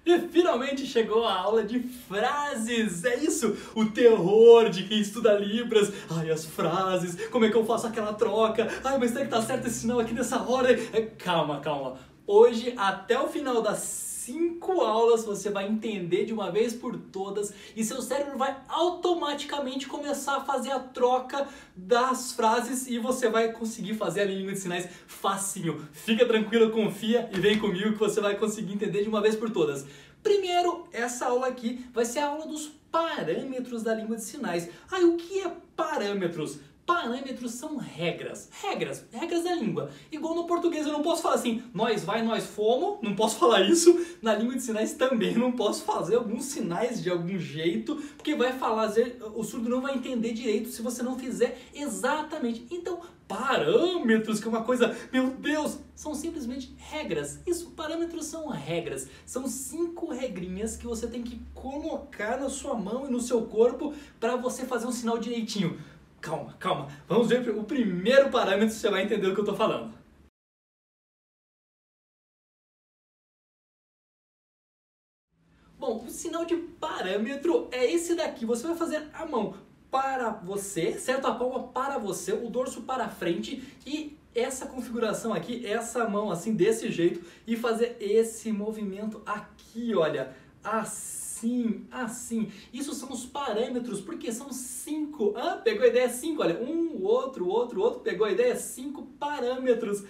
E finalmente chegou a aula de frases, é isso, o terror de quem estuda Libras. Ai, as frases, como é que eu faço aquela troca? Ai, mas tem que estar certo esse sinal aqui nessa hora. Calma, calma. Hoje, até o final das 5 aulas, você vai entender de uma vez por todas e seu cérebro vai automaticamente começar a fazer a troca das frases e você vai conseguir fazer a língua de sinais facinho. Fica tranquilo, confia e vem comigo que você vai conseguir entender de uma vez por todas. Primeiro, essa aula aqui vai ser a aula dos parâmetros da língua de sinais. Ai, o que é parâmetros? Parâmetros são regras da língua. Igual no português eu não posso falar assim, nós vai, nós fomos, não posso falar isso. Na língua de sinais também não posso fazer alguns sinais de algum jeito, porque vai falar, o surdo não vai entender direito se você não fizer exatamente. Então, parâmetros, que é uma coisa, meu Deus, são simplesmente regras. Isso, parâmetros são regras. São 5 regrinhas que você tem que colocar na sua mão e no seu corpo para você fazer um sinal direitinho. Calma, calma. Vamos ver o primeiro parâmetro, você vai entender o que eu estou falando. Bom, o sinal de parâmetro é esse daqui. Você vai fazer a mão para você, certo? A palma para você, o dorso para frente e essa configuração aqui, essa mão assim, desse jeito e fazer esse movimento aqui, olha, assim, assim. Isso são os parâmetros, porque são 5. Ah, pegou a ideia? 5, olha. Um, outro, pegou a ideia? 5 parâmetros.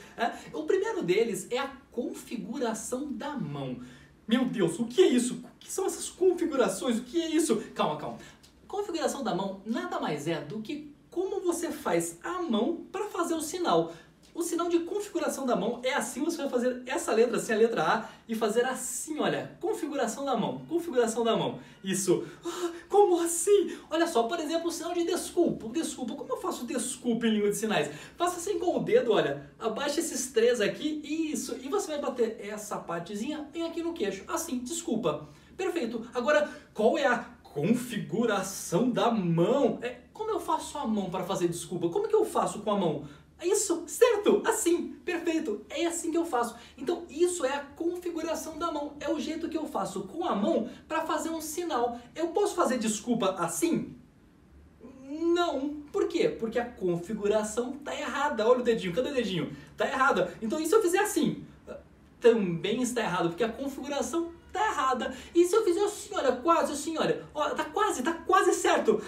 O primeiro deles é a configuração da mão. Meu Deus, o que é isso? O que são essas configurações? O que é isso? Calma, calma. Configuração da mão nada mais é do que como você faz a mão para fazer o sinal. O sinal de configuração da mão é assim, você vai fazer essa letra, assim, a letra A, e fazer assim, olha, configuração da mão, configuração da mão. Isso. Como assim? Olha só, por exemplo, o sinal de desculpa. Desculpa, como eu faço desculpa em língua de sinais? Faça assim com o dedo, olha, abaixa esses 3 aqui, isso, e você vai bater essa partezinha bem aqui no queixo, assim, desculpa. Perfeito. Agora, qual é a configuração da mão? Como eu faço a mão para fazer desculpa? Como que eu faço com a mão? Isso, certo, assim, perfeito, é assim que eu faço. Então isso é a configuração da mão, é o jeito que eu faço com a mão para fazer um sinal. Eu posso fazer desculpa assim? Não, por quê? Porque a configuração tá errada, olha o dedinho, cadê o dedinho? Tá errada, então e se eu fizer assim? Também está errado, porque a configuração tá errada. E se eu fizer assim, olha, quase assim, olha, ó, tá quase certo,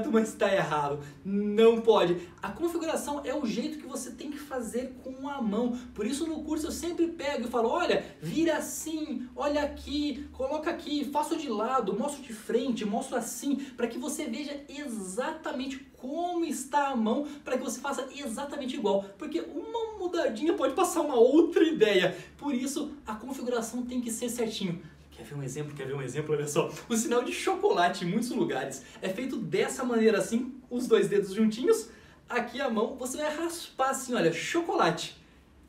mas tá errado. Não pode. A configuração é o jeito que você tem que fazer com a mão. Por isso no curso eu sempre pego e falo, olha, vira assim, olha aqui, coloca aqui, faço de lado, mostro de frente, mostro assim, para que você veja exatamente como está a mão, para que você faça exatamente igual. Porque uma mudadinha pode passar uma outra ideia. Por isso a configuração tem que ser certinho. Quer ver um exemplo? Quer ver um exemplo? Olha só. O sinal de chocolate em muitos lugares é feito dessa maneira assim, os 2 dedos juntinhos. Aqui a mão, você vai raspar assim, olha, chocolate.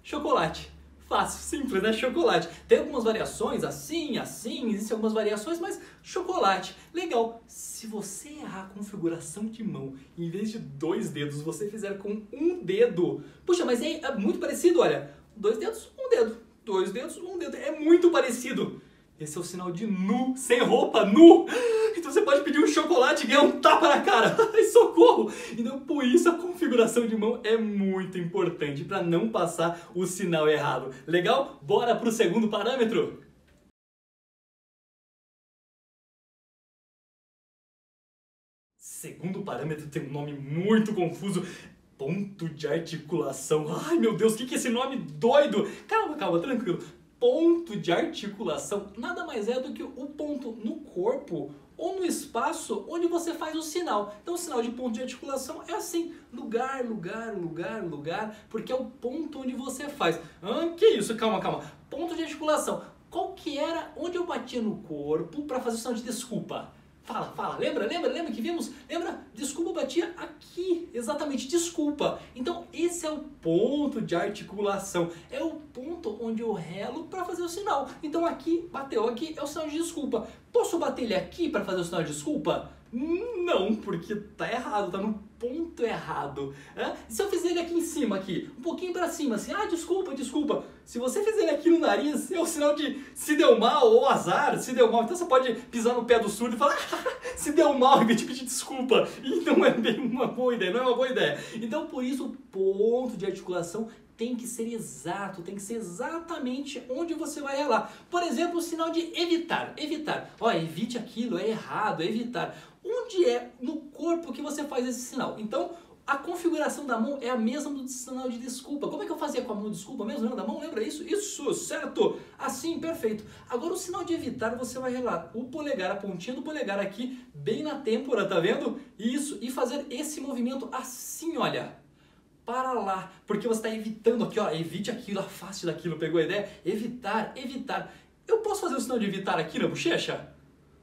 Chocolate. Fácil, simples, né? Chocolate. Tem algumas variações, assim, existem algumas variações, mas chocolate. Legal. Se você errar a configuração de mão, em vez de 2 dedos, você fizer com 1 dedo. Puxa, mas é muito parecido, olha. 2 dedos, 1 dedo. 2 dedos, 1 dedo. É muito parecido. Esse é o sinal de nu, sem roupa, nu. Então você pode pedir um chocolate e ganhar um tapa na cara. Ai, socorro! Então por isso a configuração de mão é muito importante para não passar o sinal errado. Legal? Bora pro segundo parâmetro? Segundo parâmetro tem um nome muito confuso. Ponto de articulação. Ai meu Deus, o que é esse nome doido? Calma, calma, tranquilo. Ponto de articulação nada mais é do que o ponto no corpo ou no espaço onde você faz o sinal. Então o sinal de ponto de articulação é assim, lugar, lugar, lugar, lugar, porque é o ponto onde você faz. Que isso? Calma, calma. Ponto de articulação. Qual que era onde eu batia no corpo para fazer o sinal de desculpa? Fala, lembra que vimos? Lembra? Desculpa, batia aqui, exatamente, desculpa. Então esse é o ponto de articulação, é o ponto onde eu relo para fazer o sinal. Então aqui, bateu aqui, é o sinal de desculpa. Posso bater ele aqui para fazer o sinal de desculpa? Não, porque tá errado, tá no ponto errado. Se eu fizer ele aqui em cima, aqui, um pouquinho para cima, assim, desculpa, desculpa. Se você fizer ele aqui no nariz, é o sinal de se deu mal ou azar, se deu mal. Então você pode pisar no pé do surdo e falar, se deu mal, e te pedir desculpa. E não é bem uma boa ideia, não é uma boa ideia. Então por isso o ponto de articulação tem que ser exato, tem que ser exatamente onde você vai relar. Por exemplo, o sinal de evitar, evitar. Evite aquilo, é errado, é evitar. Onde é no corpo que você faz esse sinal? Então, a configuração da mão é a mesma do sinal de desculpa. Como é que eu fazia com a mão de desculpa mesmo? Lembra da mão? Lembra isso? Isso, certo! Assim, perfeito. Agora o sinal de evitar, você vai relar o polegar, a pontinha do polegar aqui, bem na têmpora, tá vendo? Isso, e fazer esse movimento assim, olha. Para lá, porque você está evitando aqui, evite aquilo, afaste daquilo, pegou a ideia? Evitar, evitar. Eu posso fazer o sinal de evitar aqui na bochecha?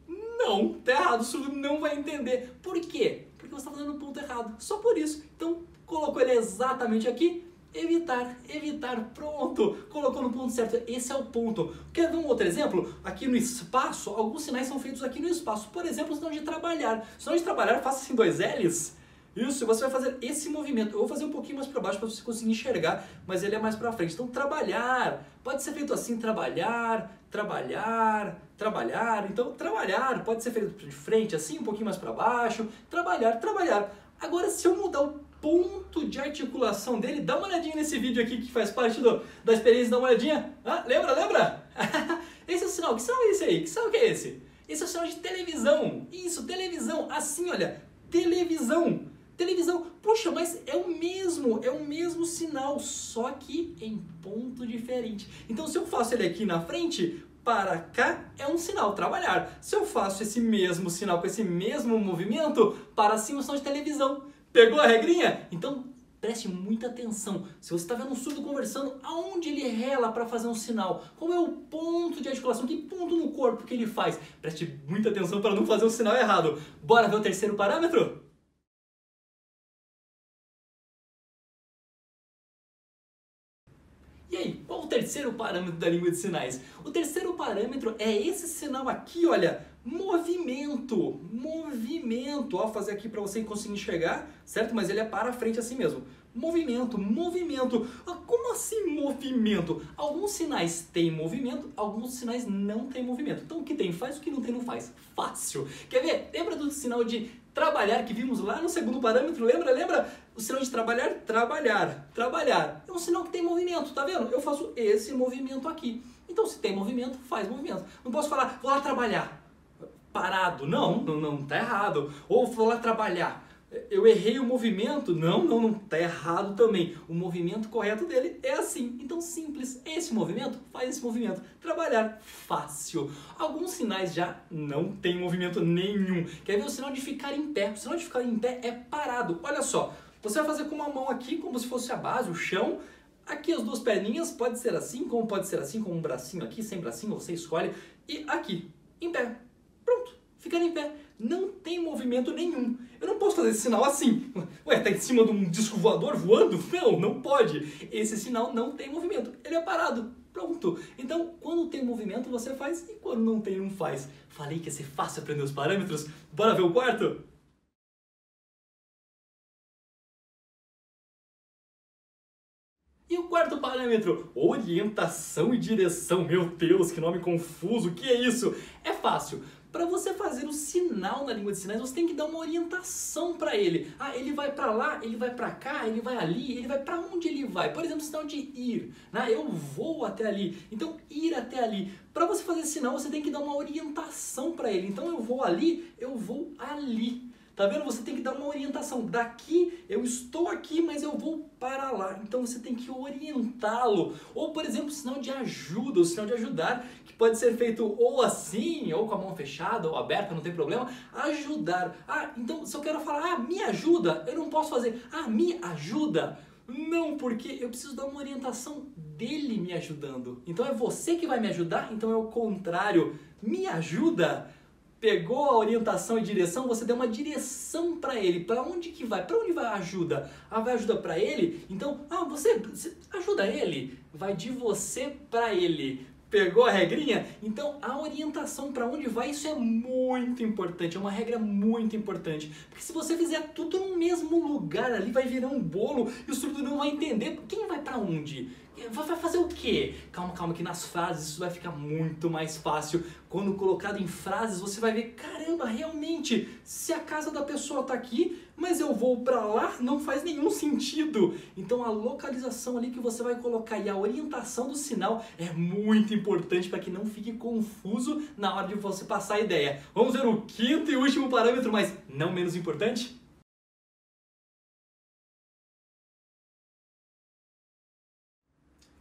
Não, tá errado, o surdo não vai entender. Por quê? Porque você está fazendo no ponto errado, só por isso. Então, colocou ele exatamente aqui, evitar, evitar, pronto. Colocou no ponto certo, esse é o ponto. Quer ver um outro exemplo? Aqui no espaço, alguns sinais são feitos aqui no espaço. Por exemplo, o sinal de trabalhar. O sinal de trabalhar, faça assim 2 L's. Isso, você vai fazer esse movimento. Eu vou fazer um pouquinho mais para baixo para você conseguir enxergar, mas ele é mais para frente. Então, trabalhar. Pode ser feito assim, trabalhar, trabalhar, trabalhar. Então, trabalhar pode ser feito de frente, assim, um pouquinho mais para baixo. Trabalhar, trabalhar. Agora, se eu mudar o ponto de articulação dele, dá uma olhadinha nesse vídeo aqui que faz parte da experiência, dá uma olhadinha. Lembra, lembra? Esse é o sinal. Que sinal é esse aí? Que sinal que é esse? Esse é o sinal de televisão. Isso, televisão. Assim, olha, televisão. Televisão, puxa, mas é o mesmo sinal, só que em ponto diferente. Então, se eu faço ele aqui na frente, para cá é um sinal, trabalhar. Se eu faço esse mesmo sinal com esse mesmo movimento, para cima é um sinal de televisão. Pegou a regrinha? Então, preste muita atenção. Se você está vendo um surdo conversando, aonde ele rela para fazer um sinal? Qual é o ponto de articulação? Que ponto no corpo que ele faz? Preste muita atenção para não fazer um sinal errado. Bora ver o terceiro parâmetro? E aí, qual o terceiro parâmetro da língua de sinais? O terceiro parâmetro é esse sinal aqui, olha, movimento, movimento. Ó, vou fazer aqui para você conseguir enxergar, certo? Mas ele é para frente assim mesmo. Movimento, movimento. Como assim movimento? Alguns sinais têm movimento, alguns sinais não têm movimento. Então o que tem faz, o que não tem não faz. Fácil. Quer ver? Lembra do sinal de trabalhar que vimos lá no segundo parâmetro? Lembra? Lembra? O sinal de trabalhar? Trabalhar. Trabalhar. É um sinal que tem movimento, tá vendo? Eu faço esse movimento aqui. Então se tem movimento, faz movimento. Não posso falar, vou lá trabalhar. Parado. Não, tá errado. Ou vou lá trabalhar. Eu errei o movimento? Não, tá errado também. O movimento correto dele é assim. Então, simples. Esse movimento, faz esse movimento. Trabalhar, fácil. Alguns sinais já não tem movimento nenhum. Quer ver o sinal de ficar em pé? O sinal de ficar em pé é parado. Olha só, você vai fazer com uma mão aqui, como se fosse a base, o chão. Aqui as duas perninhas, pode ser assim, como pode ser assim, com um bracinho aqui, sem bracinho, você escolhe. E aqui, em pé. Pronto. Ficar em pé, não tem movimento nenhum. Eu não posso fazer esse sinal assim. Ué, tá em cima de um disco voador voando? Não pode. Esse sinal não tem movimento, ele é parado. Pronto. Então, quando tem movimento, você faz e quando não tem, não faz. Falei que ia ser fácil aprender os parâmetros. Bora ver o quarto? E o quarto parâmetro, orientação e direção. Meu Deus, que nome confuso, o que é isso? É fácil. Para você fazer o sinal na língua de sinais, você tem que dar uma orientação para ele. Ele vai para lá, ele vai para cá, ele vai ali, ele vai para onde ele vai. Por exemplo, o sinal de ir. Eu vou até ali. Então, ir até ali. Para você fazer esse sinal, você tem que dar uma orientação para ele. Então, eu vou ali, eu vou ali. Tá vendo? Você tem que dar uma orientação. Daqui, eu estou aqui, mas eu vou para lá. Então, você tem que orientá-lo. Ou, por exemplo, o sinal de ajuda, o sinal de ajudar, que pode ser feito ou assim, ou com a mão fechada, ou aberta, não tem problema. Ajudar. Então, se eu quero falar, me ajuda, eu não posso fazer, me ajuda. Não, porque eu preciso dar uma orientação dele me ajudando. Então, é você que vai me ajudar, então é o contrário. Me ajuda. Pegou a orientação e direção, você deu uma direção para ele. Para onde que vai? Para onde vai a ajuda? Vai ajuda para ele? Então, você ajuda ele. Vai de você para ele. Pegou a regrinha? Então a orientação para onde vai, isso é muito importante, é uma regra muito importante. Porque se você fizer tudo no mesmo lugar ali, vai virar um bolo e o surdo não vai entender quem vai para onde. Vai fazer o quê? Calma, calma, que nas frases isso vai ficar muito mais fácil. Quando colocado em frases, você vai ver, caramba, realmente, se a casa da pessoa tá aqui, mas eu vou pra lá, não faz nenhum sentido. Então a localização ali que você vai colocar e a orientação do sinal é muito importante para que não fique confuso na hora de você passar a ideia. Vamos ver o quinto e último parâmetro, mas não menos importante?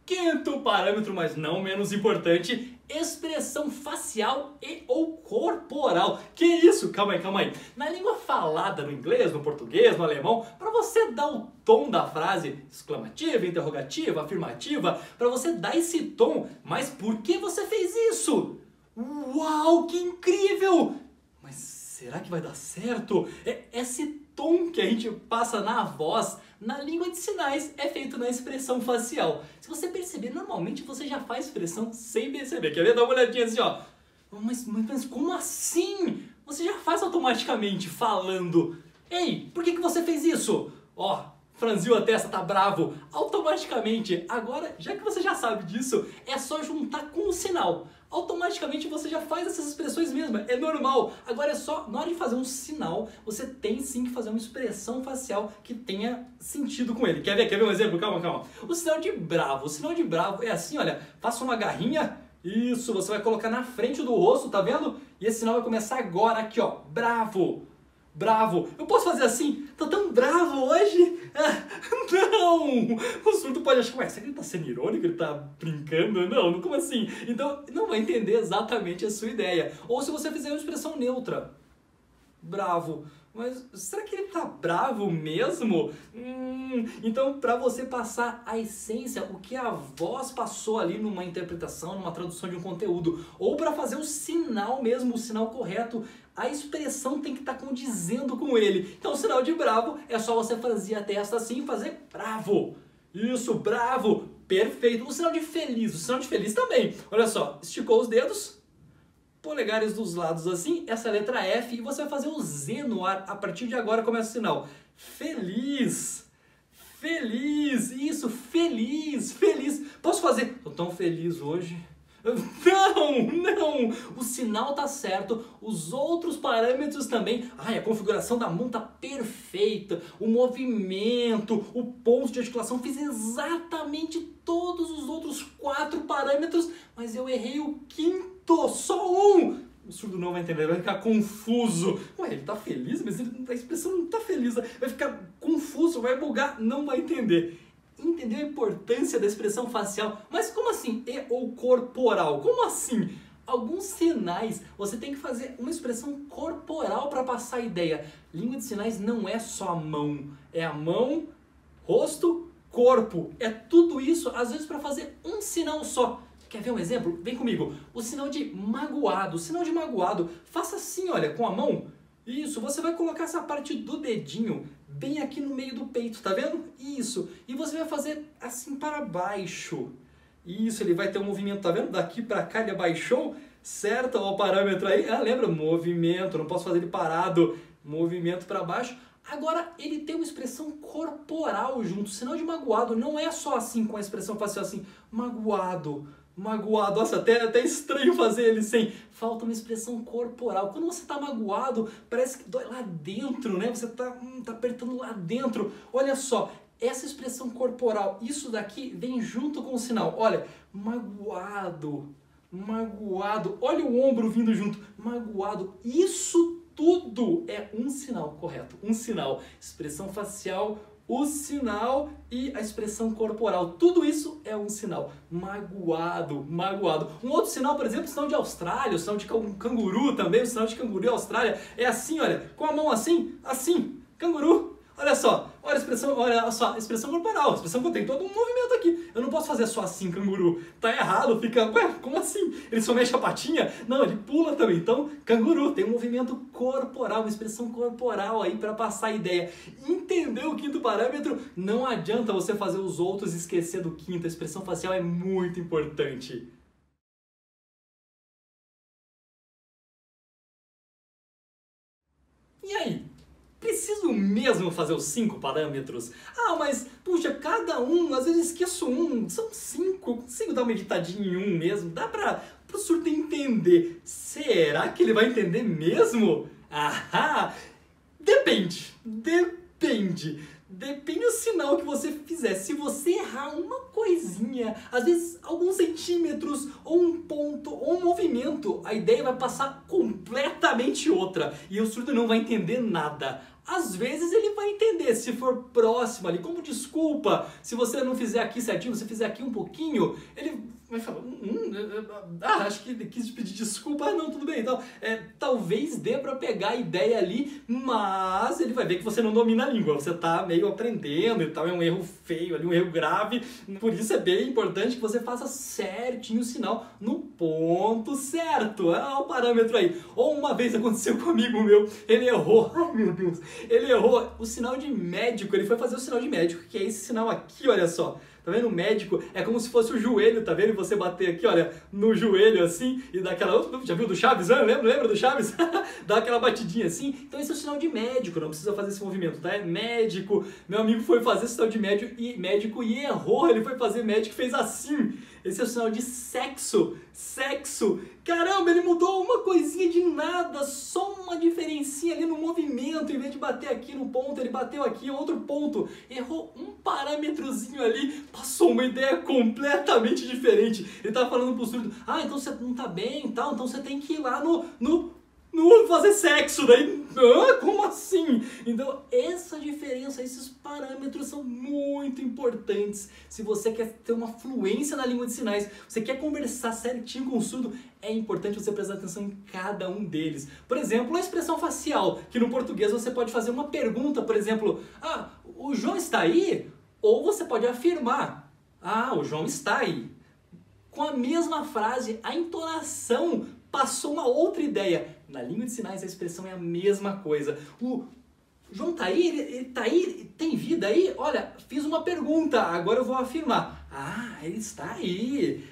Quinto parâmetro, mas não menos importante, expressão facial e ou corporal. Que isso? Calma aí, calma aí. Na língua falada, no inglês, no português, no alemão, para você dar o tom da frase exclamativa, interrogativa, afirmativa, para você dar esse tom, mas por que você fez isso? Uau, que incrível! Mas será que vai dar certo? Esse tom que a gente passa na voz, na língua de sinais, é feito na expressão facial. Se você perceber, normalmente você já faz expressão sem perceber. Quer ver? Dá uma olhadinha assim, ó. Mas como assim? Você já faz automaticamente falando. Ei, por que você fez isso? Ó, franziu a testa, tá bravo. Automaticamente. Agora, já que você já sabe disso, é só juntar com o sinal. Automaticamente você já faz essas expressões mesmo, é normal. Agora é só, na hora de fazer um sinal, você tem sim que fazer uma expressão facial que tenha sentido com ele. Quer ver um exemplo? Calma, calma. O sinal de bravo é assim, olha, faça uma garrinha, isso, você vai colocar na frente do rosto, tá vendo? E esse sinal vai começar agora aqui, ó, bravo. Bravo. Eu posso fazer assim? Tô tão bravo hoje? Não! O surdo pode achar, ué, será que ele tá sendo irônico? Ele tá brincando? Não, como assim? Então, não vai entender exatamente a sua ideia. Ou se você fizer uma expressão neutra. Bravo. Mas será que ele tá bravo mesmo? Então, para você passar a essência, o que a voz passou ali numa interpretação, numa tradução de um conteúdo, ou para fazer o sinal mesmo, o sinal correto, a expressão tem que estar condizendo com ele. Então, o sinal de bravo é só você fazer a testa assim e fazer bravo. Isso, bravo. Perfeito. O sinal de feliz também. Olha só, esticou os dedos, polegares dos lados assim, essa letra F, e você vai fazer o Z no ar. A partir de agora começa o sinal. Feliz. Feliz. Isso, feliz. Feliz. Posso fazer? Tô tão feliz hoje. Não! O sinal tá certo, os outros parâmetros também. A configuração da mão tá perfeita, o movimento, o ponto de articulação, fiz exatamente todos os outros 4 parâmetros, mas eu errei o quinto, só um! O surdo não vai entender, vai ficar confuso. Ué, ele tá feliz, mas a expressão não tá feliz, vai ficar confuso, vai bugar, não vai entender. Entendeu a importância da expressão facial? Mas como assim? E ou corporal? Como assim? Alguns sinais, você tem que fazer uma expressão corporal para passar a ideia. Língua de sinais não é só a mão. É a mão, rosto, corpo. É tudo isso, às vezes, para fazer um sinal só. Quer ver um exemplo? Vem comigo. O sinal de magoado. O sinal de magoado, faça assim, olha, com a mão. Isso, você vai colocar essa parte do dedinho bem aqui no meio do peito, tá vendo? Isso, e você vai fazer assim para baixo. Isso, ele vai ter um movimento, tá vendo? Daqui para cá ele abaixou, certo? Olha o parâmetro aí. Lembra? Movimento, não posso fazer ele parado. Movimento para baixo. Agora, ele tem uma expressão corporal junto. O sinal de magoado não é só assim com a expressão facial assim, magoado. Magoado, nossa, até estranho fazer ele sem. Falta uma expressão corporal. Quando você tá magoado, parece que dói lá dentro, né? Você tá apertando lá dentro. Olha só, essa expressão corporal, isso daqui vem junto com o sinal. Olha, magoado, magoado. Olha o ombro vindo junto, magoado. Isso tudo é um sinal correto, um sinal. Expressão facial, o sinal e a expressão corporal. Tudo isso é um sinal. Magoado, magoado. Um outro sinal, por exemplo, o sinal de Austrália, o sinal de canguru também, o sinal de canguru e Austrália. É assim, olha, com a mão assim, assim, canguru. Olha só, olha a expressão corporal. A expressão contém todo um movimento aqui. Eu não posso fazer só assim, canguru. Tá errado, fica, ué, como assim? Ele só mexe a patinha? Não, ele pula também. Então, canguru tem um movimento corporal, uma expressão corporal aí para passar a ideia. Entendeu o quinto parâmetro? Não adianta você fazer os outros e esquecer do quinto. A expressão facial é muito importante. E aí? Preciso mesmo fazer os 5 parâmetros? Ah, mas, puxa, cada um, às vezes esqueço um, são 5, consigo dar uma editadinha em um mesmo, dá pro surdo entender. Será que ele vai entender mesmo? Ah, depende. Depende do sinal que você fizer. Se você errar uma coisinha, às vezes alguns centímetros, ou um ponto, ou um movimento, a ideia vai passar completamente outra. E o surdo não vai entender nada. Às vezes ele vai entender, se for próximo ali, como desculpa, se você não fizer aqui certinho, você fizer aqui um pouquinho, ele vai falar, acho que ele quis pedir desculpa, não, tudo bem, então, talvez dê pra pegar a ideia ali, mas ele vai ver que você não domina a língua, você tá meio aprendendo e tal, é um erro feio ali, um erro grave, por isso é bem importante que você faça certinho o sinal no ponto certo, olha o parâmetro aí. Ou uma vez aconteceu comigo, ele errou, ai meu Deus, ele errou o sinal de médico, ele foi fazer o sinal de médico, que é esse sinal aqui, olha só. Tá vendo? O médico é como se fosse o joelho, tá vendo? E você bater aqui, olha, no joelho assim e dá aquela... Já viu do Chaves? Lembra do Chaves? Dá aquela batidinha assim. Então esse é o sinal de médico, não precisa fazer esse movimento, tá? É médico. Meu amigo foi fazer esse sinal de médico e errou. Ele foi fazer médico e fez assim. Esse é o sinal de sexo. Sexo. Caramba, ele mudou uma coisinha de nada, só uma diferencinha ali no movimento. Em vez de bater aqui no ponto, ele bateu aqui em outro ponto. Errou um parâmetrozinho ali, passou uma ideia completamente diferente. Ele tava falando pro surdo, então você não tá bem e tal, então você tem que ir lá no fazer sexo, daí, como assim? Então essa diferença, esses parâmetros são muito importantes. Se você quer ter uma fluência na língua de sinais, você quer conversar certinho com o surdo, é importante você prestar atenção em cada um deles. Por exemplo, a expressão facial, que no português você pode fazer uma pergunta, por exemplo, o João está aí? Ou você pode afirmar, o João está aí. Com a mesma frase, a entonação passou uma outra ideia. Na língua de sinais a expressão é a mesma coisa. O João tá aí? Ele tá aí? Tem vida aí? Olha, fiz uma pergunta, agora eu vou afirmar. Ele está aí.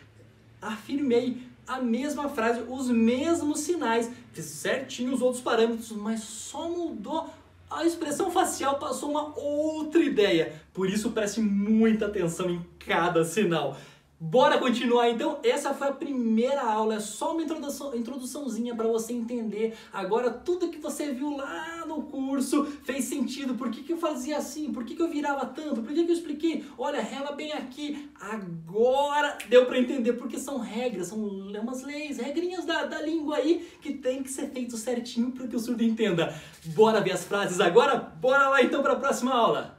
Afirmei a mesma frase, os mesmos sinais. Fiz certinho os outros parâmetros, mas só mudou. A expressão facial passou uma outra ideia. Por isso preste muita atenção em cada sinal. Bora continuar então? Essa foi a primeira aula, é só uma introduçãozinha para você entender. Agora tudo que você viu lá no curso fez sentido. Por que eu fazia assim? Por que eu virava tanto? Por que eu expliquei? Olha, rela bem aqui. Agora deu para entender, porque são regras, são umas leis, regrinhas da língua aí que tem que ser feito certinho para que o surdo entenda. Bora ver as frases agora? Bora lá então para a próxima aula!